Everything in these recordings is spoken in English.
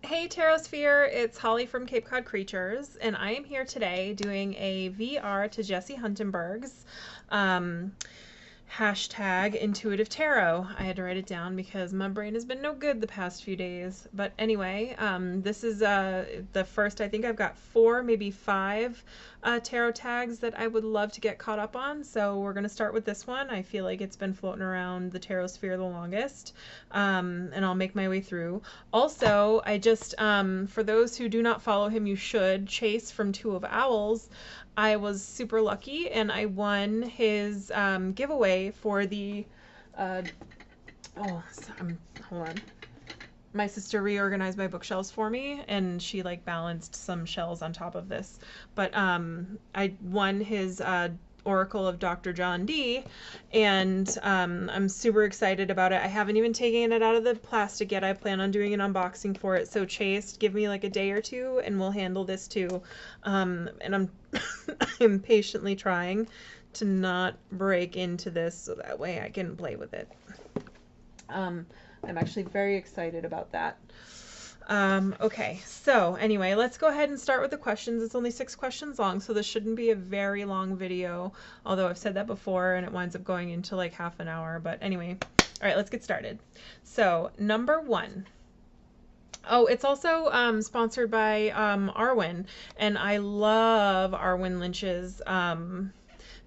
Hey Tarosphere, it's Holly from Cape Cod Creatures, and I am here today doing a VR to Jessi Huntenburg's um, hashtag intuitive tarot. I had to write it down because my brain has been no good the past few days. But anyway, this is the first, I think I've got 4, maybe 5 tarot tags that I would love to get caught up on. So we're going to start with this one. I feel like it's been floating around the tarot sphere the longest, and I'll make my way through. Also, I just, for those who do not follow him, you should. Chase from Two of Owls, I was super lucky and I won his giveaway for the hold on. My sister reorganized my bookshelves for me and she like balanced some shelves on top of this. But I won his Oracle of Dr. John Dee, and I'm super excited about it. I haven't even taken it out of the plastic yet. I plan on doing an unboxing for it. So Chase, give me like a day or two and we'll handle this too. And I'm I'm patiently trying to not break into this so that way I can play with it. I'm actually very excited about that. Okay, so anyway, let's go ahead and start with the questions. It's only 6 questions long, so this shouldn't be a very long video, although I've said that before and it winds up going into like half an hour. But anyway, all right, let's get started. So number 1. Oh, it's also sponsored by Arwen, and I love Arwen Lynch's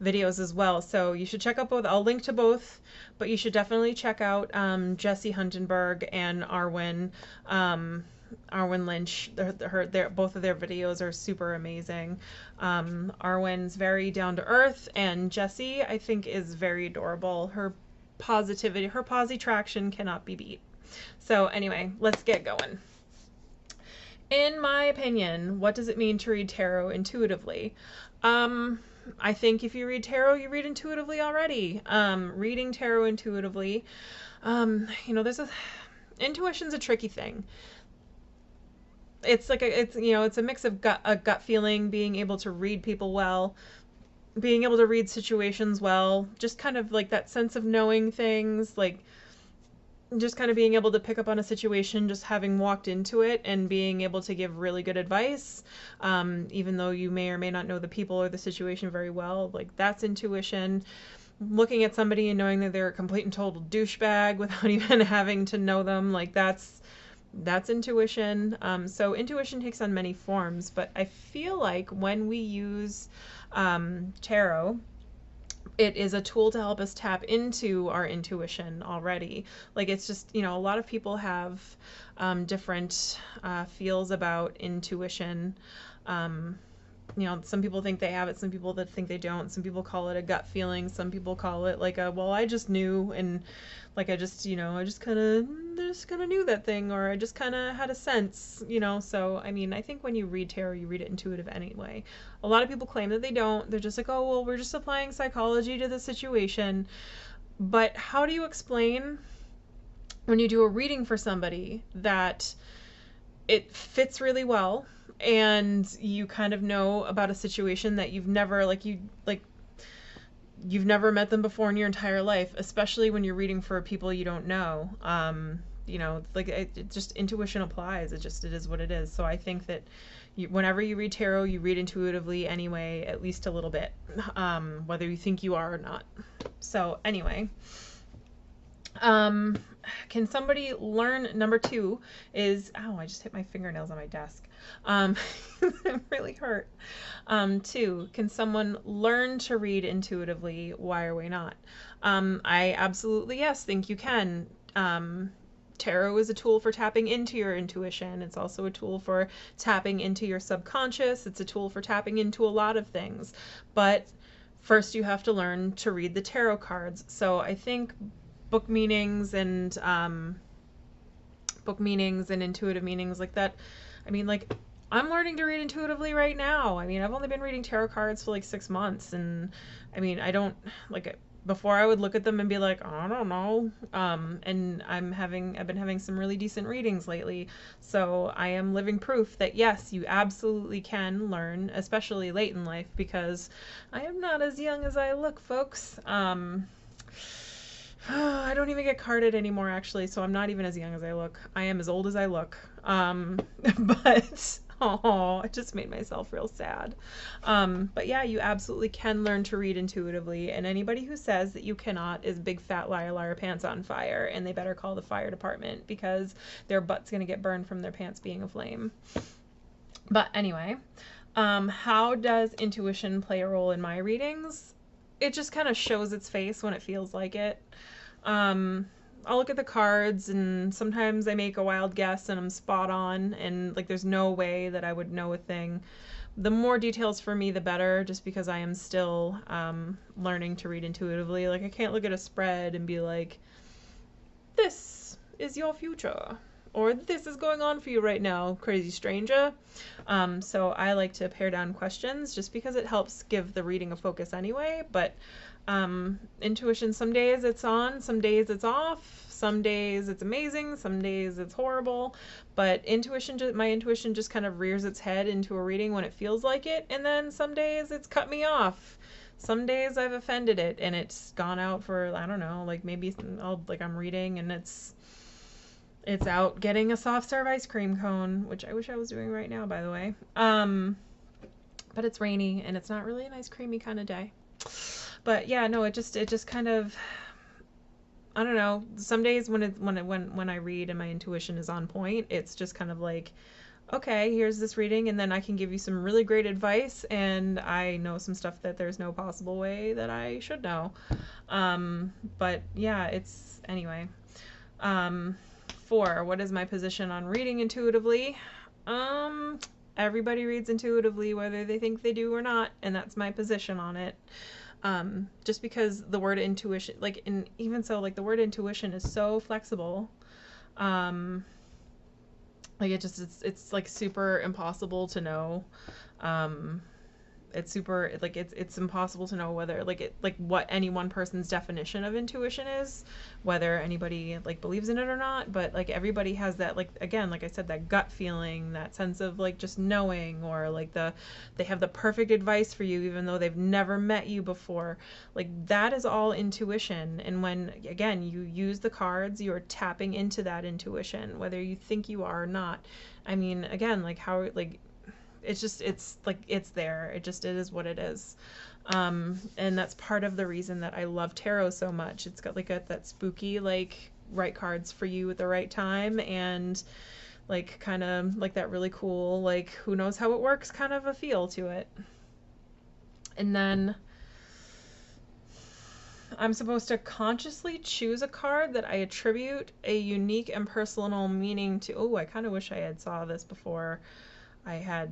videos as well. So you should check out both. I'll link to both, but you should definitely check out Jessi Huntenburg and Arwen. Arwen Lynch, both of their videos are super amazing. Arwen's very down to earth, and Jessi, I think, is very adorable. Her positivity, her posi traction cannot be beat. So anyway, let's get going. In my opinion, what does it mean to read tarot intuitively? I think if you read tarot, you read intuitively already. Reading tarot intuitively, intuition's a tricky thing. It's like it's a mix of a gut feeling, being able to read people well, being able to read situations well, just kind of like that sense of knowing things, like just kind of being able to pick up on a situation, just having walked into it and being able to give really good advice, even though you may or may not know the people or the situation very well. Like, that's intuition. Looking at somebody and knowing that they're a complete and total douchebag without even having to know them, like that's intuition. So intuition takes on many forms, but I feel like when we use tarot, it is a tool to help us tap into our intuition already. Like, it's just, a lot of people have different feels about intuition. Some people think they have it, some people that think they don't. Some people call it a gut feeling. Some people call it like well, I just knew, and like I just kind of knew that thing, or I just kind of had a sense, So I mean, I think when you read tarot, you read it intuitive anyway. A lot of people claim that they don't. They're just like, oh well, we're just applying psychology to the situation. But how do you explain when you do a reading for somebody that it fits really well, and you kind of know about a situation that you've never you've never met them before in your entire life, especially when you're reading for people you don't know. It just, intuition applies. It is what it is. So I think that whenever you read tarot, you read intuitively anyway, at least a little bit, whether you think you are or not. So anyway, can somebody learn? Number 2 is, ow, I just hit my fingernails on my desk. It really hurt. 2, can someone learn to read intuitively? Why or why not? I absolutely, yes, think you can. Tarot is a tool for tapping into your intuition. It's also a tool for tapping into your subconscious. It's a tool for tapping into a lot of things. But first you have to learn to read the tarot cards. So I think book meanings and intuitive meanings like that. I mean, like, I'm learning to read intuitively right now. I mean, I've only been reading tarot cards for like 6 months, and I mean, I don't like, before I would look at them and be like, I don't know. And I've been having some really decent readings lately. So I am living proof that yes, you absolutely can learn, especially late in life, because I am not as young as I look, folks. I don't even get carded anymore, actually, so I'm not even as young as I look. I am as old as I look. But oh, I just made myself real sad. But yeah, you absolutely can learn to read intuitively, and anybody who says that you cannot is big fat liar, liar, pants on fire, and they better call the fire department because their butt's gonna get burned from their pants being aflame. But anyway, how does intuition play a role in my readings? It just kind of shows its face when it feels like it. I'll look at the cards and sometimes I make a wild guess and I'm spot on, and like there's no way that I would know a thing. The more details for me, the better, just because I am still learning to read intuitively. Like I can't look at a spread and be like, this is your future, or this is going on for you right now, crazy stranger. So I like to pare down questions just because it helps give the reading a focus anyway. But intuition, some days it's on, some days it's off, some days it's amazing, some days it's horrible. But my intuition just kind of rears its head into a reading when it feels like it, and then some days it's cut me off. Some days I've offended it and it's gone out for, I don't know, like maybe I'm reading and it's out getting a soft serve ice cream cone, which I wish I was doing right now, by the way. But it's rainy and it's not really an ice creamy kind of day. But yeah, no, it just kind of, I don't know. Some days when I read and my intuition is on point, it's just kind of like, okay, here's this reading, and then I can give you some really great advice, and I know some stuff that there's no possible way that I should know. But yeah, it's anyway. 4, what is my position on reading intuitively? Everybody reads intuitively, whether they think they do or not, and that's my position on it. Just because the word intuition, the word intuition is so flexible. It's like super impossible to know. It's impossible to know whether what any one person's definition of intuition is, whether anybody believes in it or not. But everybody has that, again, like I said, that gut feeling, that sense of just knowing, or they have the perfect advice for you even though they've never met you before. That is all intuition. And when, again, you use the cards, you're tapping into that intuition, whether you think you are or not. I mean, again, it's there. It is what it is. And that's part of the reason that I love tarot so much. It's got that spooky, right cards for you at the right time, and kind of that really cool, who knows how it works kind of a feel to it. And then I'm supposed to consciously choose a card that I attribute a unique and personal meaning to. Oh, I kind of wish I had saw this before I had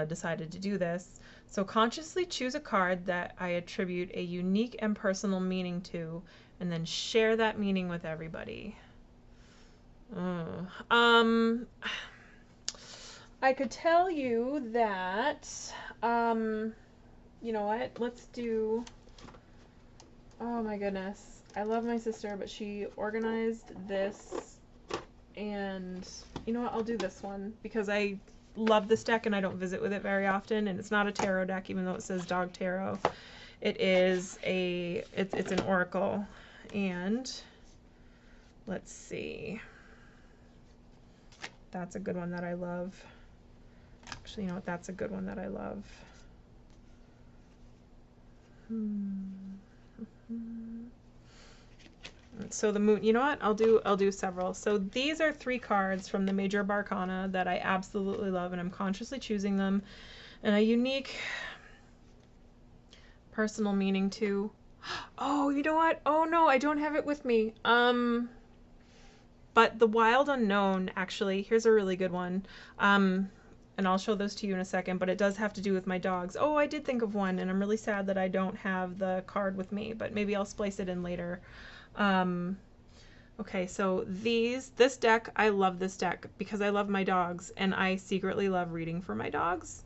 decided to do this. So consciously choose a card that I attribute a unique and personal meaning to, and then share that meaning with everybody. I could tell you that, you know what, let's do, oh my goodness, I love my sister, but she organized this, and you know what, I'll do this one, because I love this deck and I don't visit with it very often, and it's not a tarot deck even though it says dog tarot. It is it's an oracle, and let's see, that's a good one that I love. Actually, you know what, that's a good one that I love. So the moon, you know what, I'll do several. So these are 3 cards from the Major Arcana that I absolutely love, and I'm consciously choosing them, and a unique personal meaning to. Oh, you know what, oh no, I don't have it with me. But the Wild Unknown, actually, here's a really good one. And I'll show those to you in a second, but it does have to do with my dogs. Oh, I did think of one, and I'm really sad that I don't have the card with me, but maybe I'll splice it in later. Okay, so this deck, I love this deck because I love my dogs, and I secretly love reading for my dogs.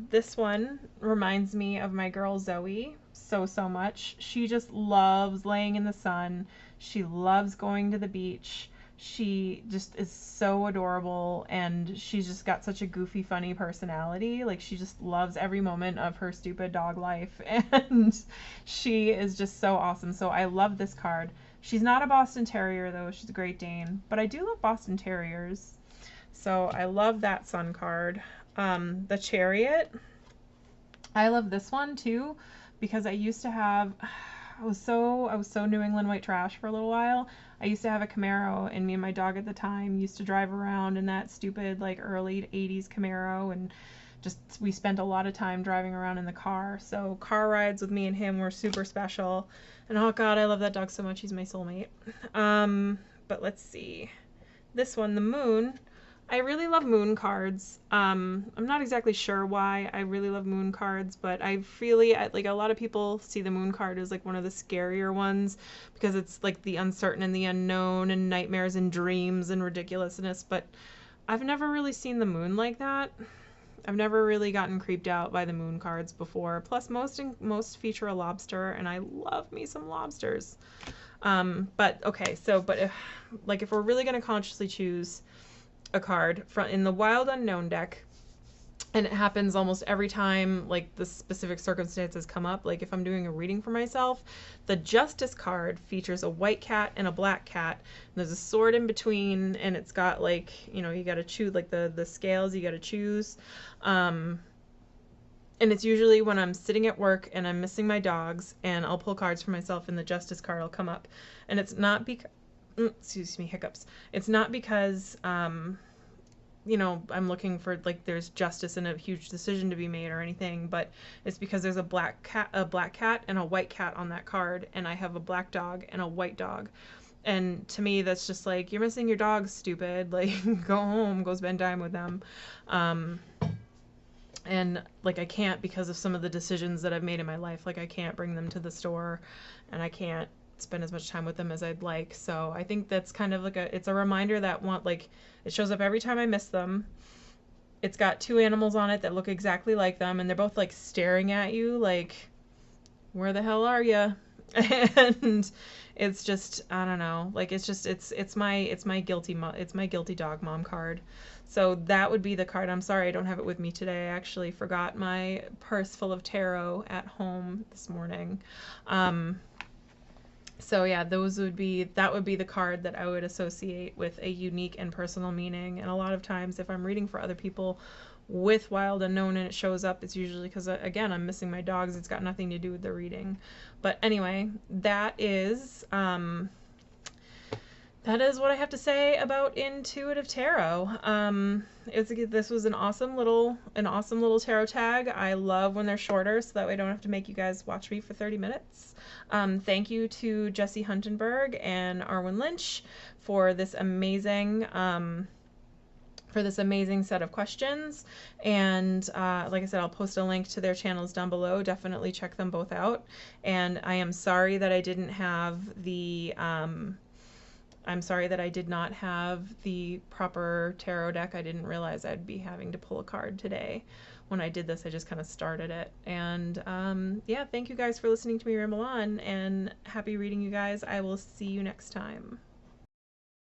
This one reminds me of my girl Zoe so much. She just loves laying in the sun. She loves going to the beach. She just is so adorable, and she's just got such a goofy, funny personality. She just loves every moment of her stupid dog life, and she is just so awesome. So I love this card. She's not a Boston Terrier though, she's a Great Dane, but I do love Boston Terriers. So I love that Sun card. The Chariot, I love this one too, because I used to have, I was so New England white trash for a little while. I used to have a Camaro, and me and my dog at the time used to drive around in that stupid like early 80s Camaro, and just we spent a lot of time driving around in the car. So car rides with me and him were super special. And oh god, I love that dog so much. He's my soulmate. But let's see. This one, the Moon. I really love moon cards. I'm not exactly sure why I really love moon cards, but I really, like, a lot of people see the moon card as like one of the scarier ones because it's like the uncertain and the unknown and nightmares and dreams and ridiculousness, but I've never really seen the moon like that. I've never really gotten creeped out by the moon cards before. Plus most feature a lobster, and I love me some lobsters. But okay, so if we're really going to consciously choose a card in the Wild Unknown deck, and it happens almost every time like the specific circumstances come up, like if I'm doing a reading for myself, the Justice card features a white cat and a black cat, and there's a sword in between, and it's got like, you know, you got to choose like the scales you got to choose, and it's usually when I'm sitting at work and I'm missing my dogs, and I'll pull cards for myself and the Justice card will come up, and it's not because excuse me, hiccups. It's not because, you know, I'm looking for like there's justice and a huge decision to be made or anything, but it's because there's a black cat and a white cat on that card, and I have a black dog and a white dog. And to me, that's just like, you're missing your dogs, stupid. Like, go home, go spend time with them. And like, I can't, because of some of the decisions that I've made in my life, like I can't bring them to the store, and I can't spend as much time with them as I'd like. So I think that's kind of like it's a reminder that it shows up every time I miss them. It's got two animals on it that look exactly like them, and they're both like staring at you like, where the hell are you? And it's just, I don't know, like it's my guilty dog mom card. So that would be the card. I'm sorry I don't have it with me today. I actually forgot my purse full of tarot at home this morning. So yeah, that would be the card that I would associate with a unique and personal meaning. And a lot of times if I'm reading for other people with Wild Unknown and it shows up, it's usually because, again, I'm missing my dogs. It's got nothing to do with the reading. But anyway, that is what I have to say about Intuitive Tarot. This was an awesome little tarot tag. I love when they're shorter, so that way I don't have to make you guys watch me for 30 minutes. Thank you to Jessi Huntenburg and Arwen Lynch for this amazing set of questions. And like I said, I'll post a link to their channels down below. Definitely check them both out. And I am sorry that I didn't have the I'm sorry that I did not have the proper tarot deck. I didn't realize I'd be having to pull a card today. When I did this, I just kind of started it. And yeah, thank you guys for listening to me ramble on, and happy reading, you guys. I will see you next time.